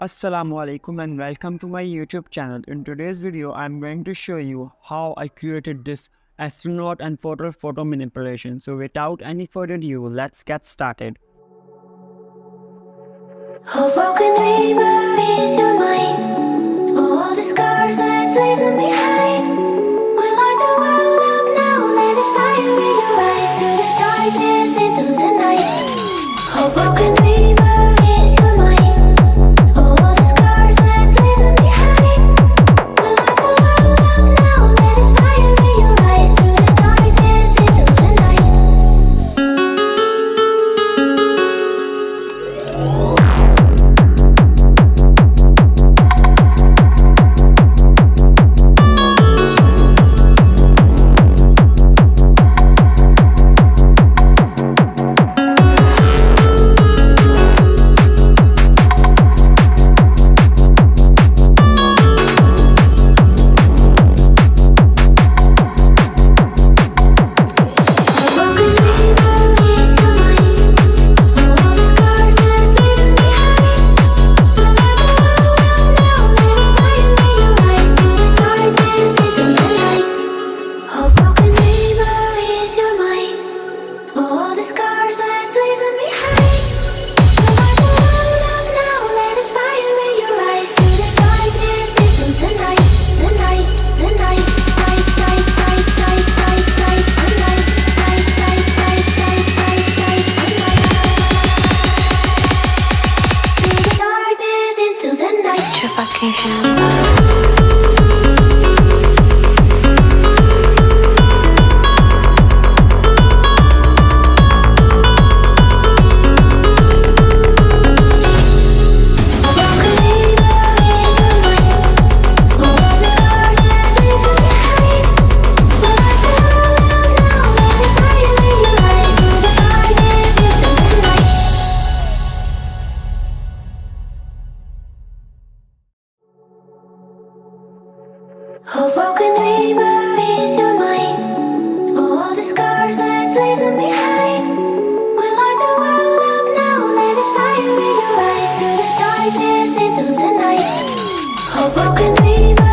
Assalamu-Alaikum and welcome to my YouTube channel. In today's video, I'm going to show you how I created this astronaut and portal photo manipulation. So without any further ado, let's get started. Oh, broken dreamer is your mind. All the scars that's leaving behind. We light the world up now. Let us fire in your eyes to the darkness into the night. Oh, broken dreamer is your mind. All the scars that's leaving behind. We light the world up now. Let us fire in your eyes to the darkness into the night. Oh, broken dreamer is your mind. All the scars that's leaving behind. We light the world up now. Let us fire in your eyes to the darkness into the night. Oh, broken dreamer.